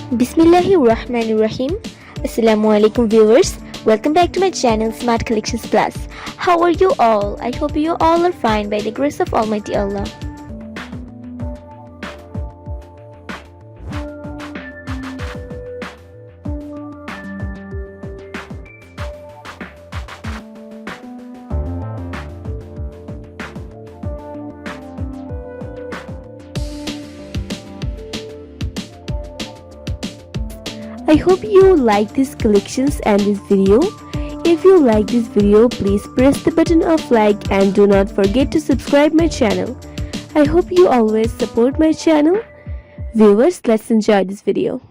Bismillahirrahmanirrahim. Assalamualaikum viewers. Welcome back to my channel Smart Collections Plus. How are you all? I hope you all are fine by the grace of Almighty Allah. I hope you like these collections and this video. If you like this video, please press the button of like and do not forget to subscribe my channel. I hope you always support my channel. Viewers, let's enjoy this video.